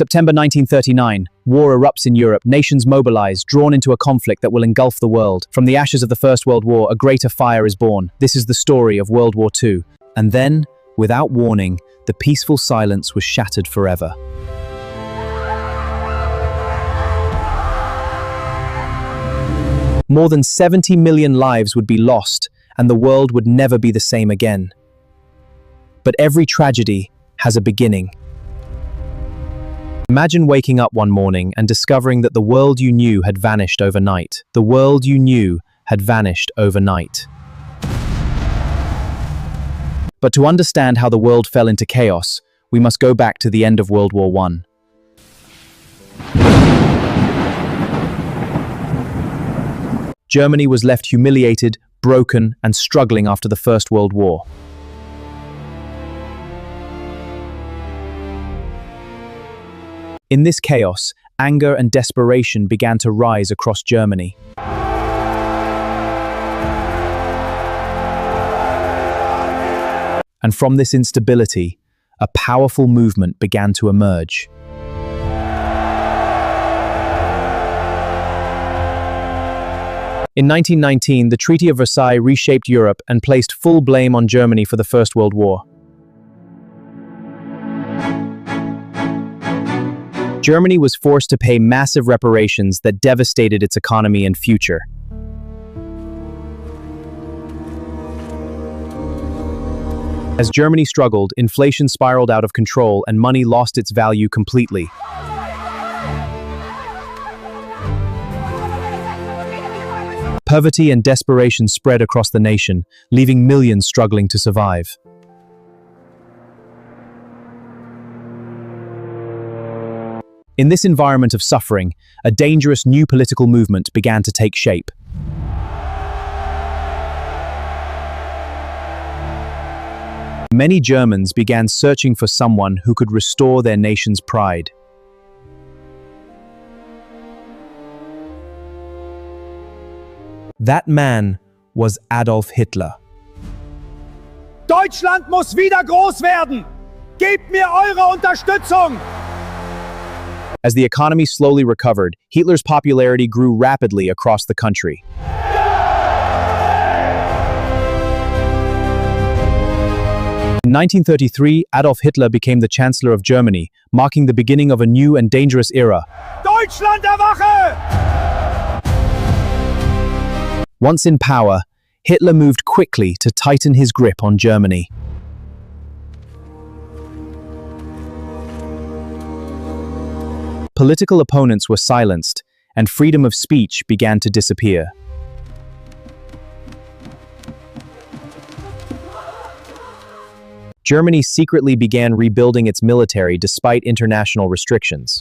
September 1939, war erupts in Europe, nations mobilize, drawn into a conflict that will engulf the world. From the ashes of the First World War, a greater fire is born. This is the story of World War II. And then, without warning, the peaceful silence was shattered forever. More than 70 million lives would be lost, and the world would never be the same again. But every tragedy has a beginning. Imagine waking up one morning and discovering that the world you knew had vanished overnight. The world you knew had vanished overnight. But to understand how the world fell into chaos, we must go back to the end of World War I. Germany was left humiliated, broken, and struggling after the First World War. In this chaos, anger and desperation began to rise across Germany. And from this instability, a powerful movement began to emerge. In 1919, the Treaty of Versailles reshaped Europe and placed full blame on Germany for the First World War. Germany was forced to pay massive reparations that devastated its economy and future. As Germany struggled, inflation spiraled out of control and money lost its value completely. Poverty and desperation spread across the nation, leaving millions struggling to survive. In this environment of suffering, a dangerous new political movement began to take shape. Many Germans began searching for someone who could restore their nation's pride. That man was Adolf Hitler. Deutschland muss wieder groß werden! Gebt mir eure Unterstützung! As the economy slowly recovered, Hitler's popularity grew rapidly across the country. In 1933, Adolf Hitler became the Chancellor of Germany, marking the beginning of a new and dangerous era. Deutschland erwache! Once in power, Hitler moved quickly to tighten his grip on Germany. Political opponents were silenced, and freedom of speech began to disappear. Germany secretly began rebuilding its military despite international restrictions.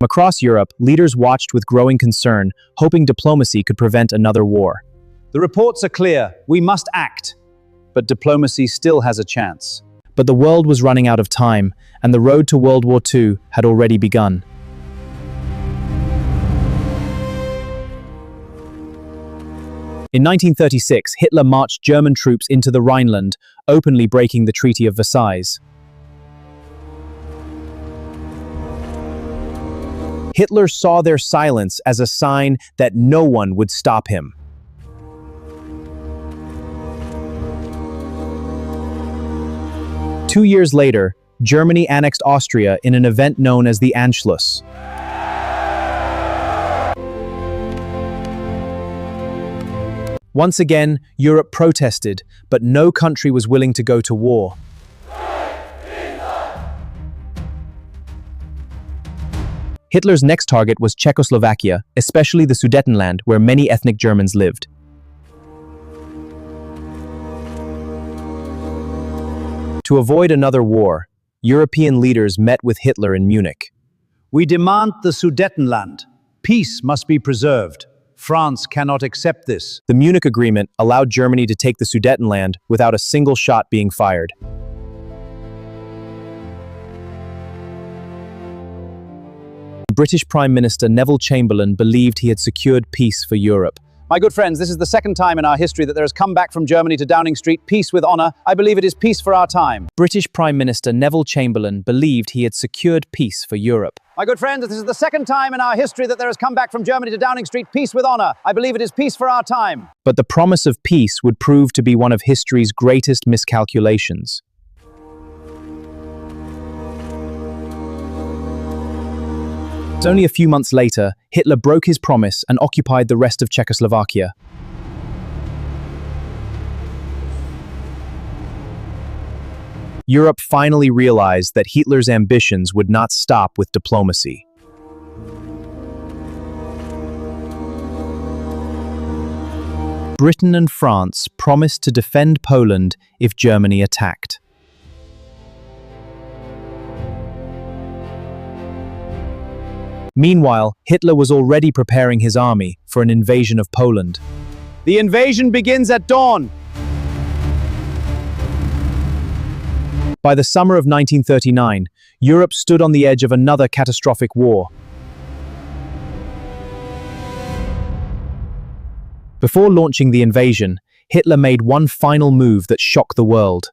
Across Europe, leaders watched with growing concern, hoping diplomacy could prevent another war. The reports are clear. We must act. But diplomacy still has a chance. But the world was running out of time, and the road to World War II had already begun. In 1936, Hitler marched German troops into the Rhineland, openly breaking the Treaty of Versailles. Hitler saw their silence as a sign that no one would stop him. Two years later, Germany annexed Austria in an event known as the Anschluss. Once again, Europe protested, but no country was willing to go to war. Hitler's next target was Czechoslovakia, especially the Sudetenland, where many ethnic Germans lived. To avoid another war, European leaders met with Hitler in Munich. We demand the Sudetenland. Peace must be preserved. France cannot accept this. The Munich Agreement allowed Germany to take the Sudetenland without a single shot being fired. British Prime Minister Neville Chamberlain believed he had secured peace for Europe, My good friends, this is the second time in our history that there has come back from Germany to Downing Street peace with honor. I believe it is peace for our time. British Prime Minister Neville Chamberlain believed he had secured peace for Europe. My good friends, this is the second time in our history that there has come back from Germany to Downing Street peace with honor. I believe it is peace for our time. But the promise of peace would prove to be one of history's greatest miscalculations. Only a few months later, Hitler broke his promise and occupied the rest of Czechoslovakia. Europe finally realized that Hitler's ambitions would not stop with diplomacy. Britain and France promised to defend Poland if Germany attacked. Meanwhile, Hitler was already preparing his army for an invasion of Poland. The invasion begins at dawn. By the summer of 1939, Europe stood on the edge of another catastrophic war. Before launching the invasion, Hitler made one final move that shocked the world.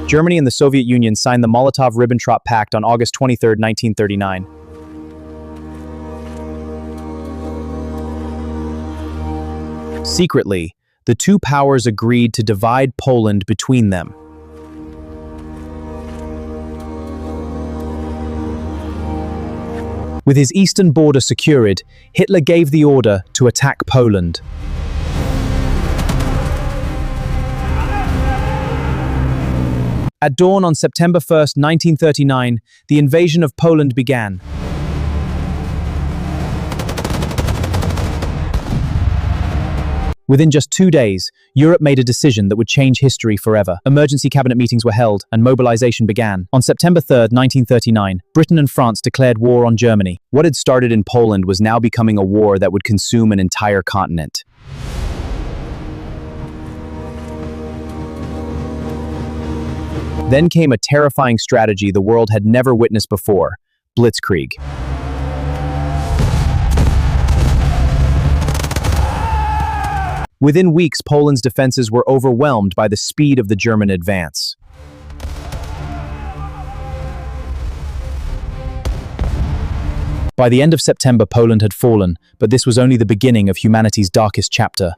Germany and the Soviet Union signed the Molotov-Ribbentrop Pact on August 23, 1939. Secretly, the two powers agreed to divide Poland between them. With his eastern border secured, Hitler gave the order to attack Poland. At dawn on September 1, 1939, the invasion of Poland began. Within just 2 days, Europe made a decision that would change history forever. Emergency cabinet meetings were held, and mobilization began. On September 3, 1939, Britain and France declared war on Germany. What had started in Poland was now becoming a war that would consume an entire continent. Then came a terrifying strategy the world had never witnessed before: blitzkrieg. Within weeks, Poland's defenses were overwhelmed by the speed of the German advance. By the end of September, Poland had fallen, but this was only the beginning of humanity's darkest chapter.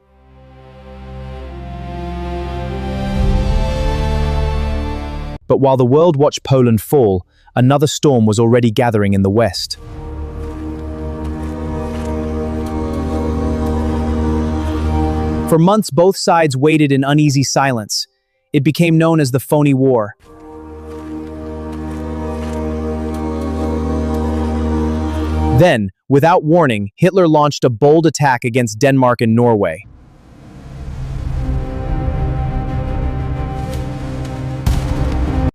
But while the world watched Poland fall, another storm was already gathering in the West. For months, both sides waited in uneasy silence. It became known as the Phony War. Then, without warning, Hitler launched a bold attack against Denmark and Norway.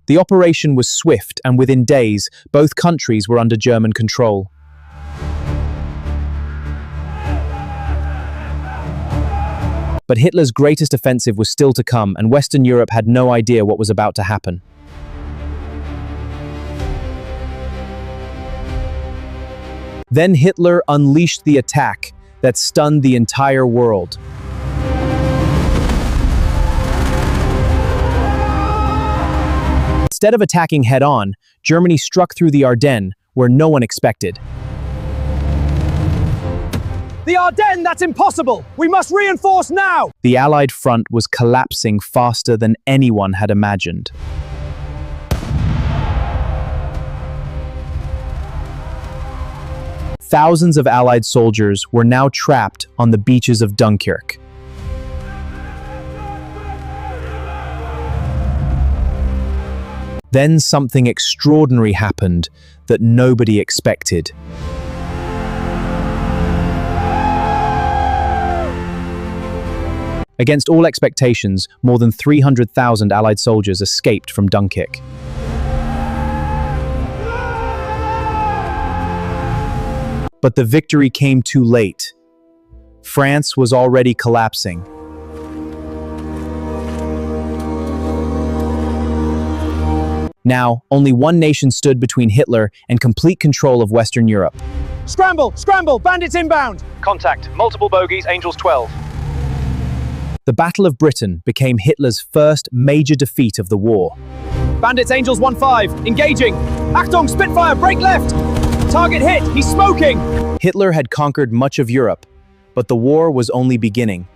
The operation was swift, and within days, both countries were under German control. But Hitler's greatest offensive was still to come, and Western Europe had no idea what was about to happen. Then Hitler unleashed the attack that stunned the entire world. Instead of attacking head-on, Germany struck through the Ardennes, where no one expected. The Ardennes, that's impossible! We must reinforce now! The Allied front was collapsing faster than anyone had imagined. Thousands of Allied soldiers were now trapped on the beaches of Dunkirk. Then something extraordinary happened that nobody expected. Against all expectations, more than 300,000 Allied soldiers escaped from Dunkirk. But the victory came too late. France was already collapsing. Now, only one nation stood between Hitler and complete control of Western Europe. Scramble! Scramble! Bandits inbound! Contact. Multiple bogeys, Angels 12. The Battle of Britain became Hitler's first major defeat of the war. Bandits Angels 1-5. Engaging! Achtung! Spitfire! Break left! Target hit! He's smoking! Hitler had conquered much of Europe, but the war was only beginning.